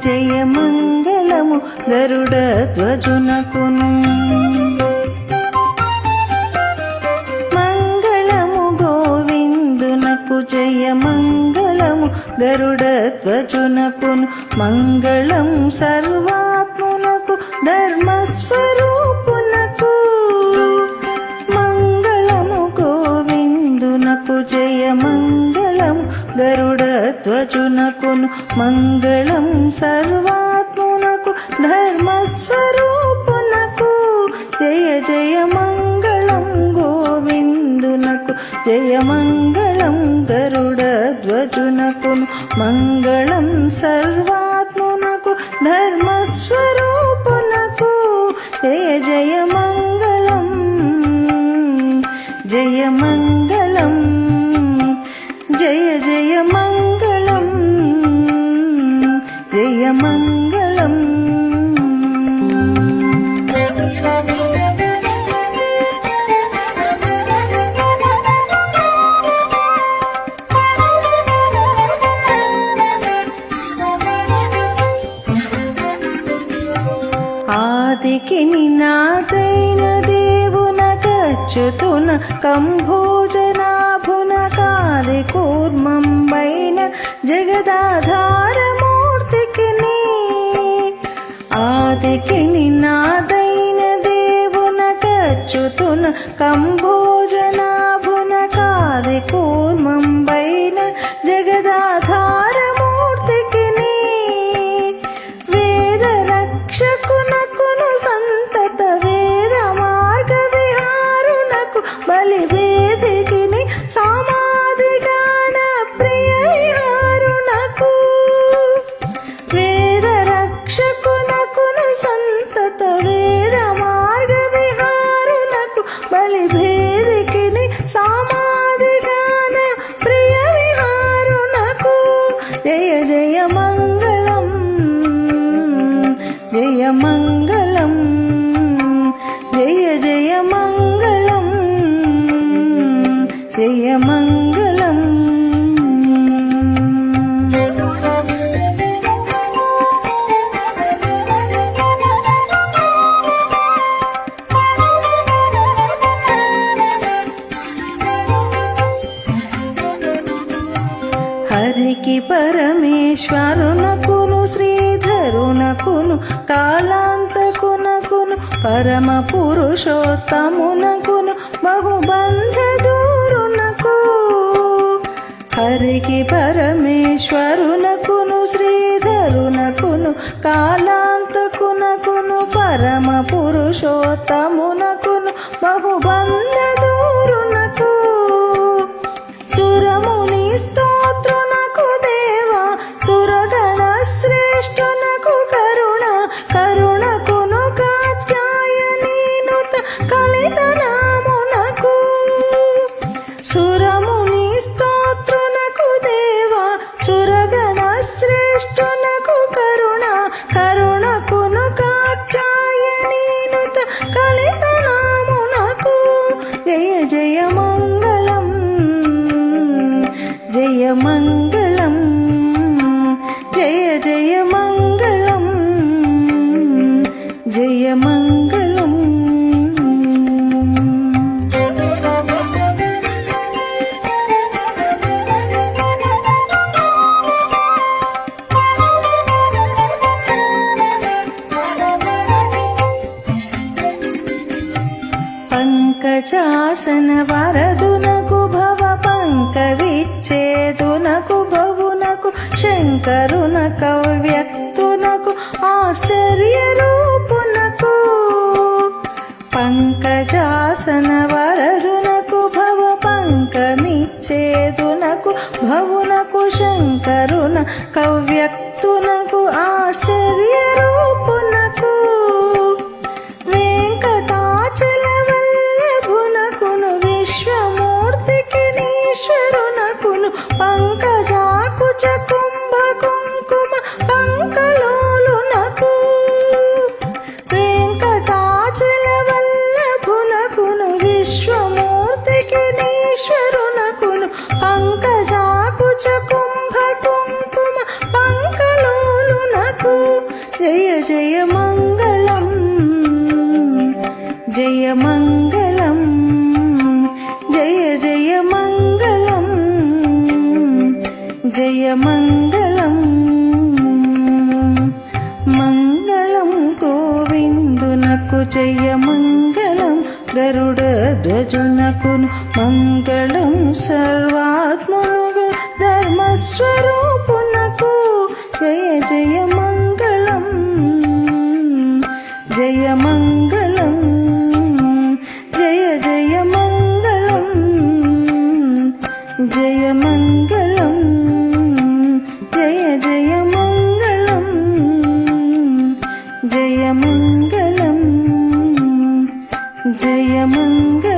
జయ మంగళము గరుడ ధ్వజునకును మంగళము గోవిందునకు జయ మంగళము గరుడ ధ్వజునకును మంగళం సర్వాత్మునకు ధర్మస్వరూపునకు మంగళము గోవిందునకు జయ మంగళము గరుడ ధ్వజునకును మంగళం సర్వాత్మునకు ధర్మస్వరూపునకు జయ జయ మంగళం గోవిందునకు జయ మంగళం గరుడ ధ్వజునకును మంగళం సర్వాత్మునకు ధర్మస్వరూపునకు జయ జయ మంగళం జయ మంగళం జయ జయ మంగళం జయ మంగళం ఆదికి నినాదైన దేవునకచ్యుతున కంభోజనాభున కాది కూర్మంబైన జగదాధారమూర్తికి ఆదికి నినాదైన దేవునకచ్యుతున కంభోజనాభున కాది కూర్మంబైన జగదాధారమూర్తికి వేద రక్షకునకును సంతత వేద మార్గ విహారునకు బలి వేదికిని సామాధిగాన ప్రియ విహారునకు వేద రక్షకునకును సంతత వేద మార్గ విహారునకు బలి వేదికిని సామాధిగాన ప్రియ విహారునకు జయ జయ మంగళం జయ మంగళం జయ జయ మంగళం జయ మంగళం హరికి పరమేశ్వరునకును శ్రీధరునకును కాలాంతకునకును పరమ పురుషోత్తమునకును బహుబంధ దూరునకు హరికి పరమేశ్వరునకును శ్రీధరునకును కాలాంతకునకును పరమ పురుషోత్తమునకును బహుబంధ దూరునకు సురముని స్తోత్రునకు దేవా సురగణ శ్రేష్ఠునకు కరుణ కరుణకును కాత్యాయనీనుత కలితనామునకు సురముని స్తోత్రునకు దేవా సురగణ శ్రేష్ఠునకు కరుణ కరుణకును కాత్యాయనీనుత కలితనామునకు జయ జయ మంగళం జయ మంగళం జయ జయ మంగళం జయ మంగళం పంకజాసన వరదునకు భవ పంకవిచ్ఛేదునకు భవునకు శంకరున కవ్యక్తునకు ఆశ్చర్య రూపునకు పంకజాసన వరదునకు భవ పంకమిచ్ఛేదునకు భవునకు శంకరున కవ్యక్తునకు ఆశ్చర్య రూపునకు వెంకటాచల వల్లభునకును విశ్వమూర్తికి ఈశ్వరునకును పంకజాకుచ కుంభకు జయ మంగళం మంగళం గోవిందునకు జయ మంగళం గరుడ ధ్వజునకును మంగళం సర్వాత్మనుగు ధర్మస్వరూపునకు జయ జయ మంగళం జయ మంగళం జయ జయ మంగళం జయ మంగళం జయ జయ మంగళం జయ మంగళం జయ మంగళం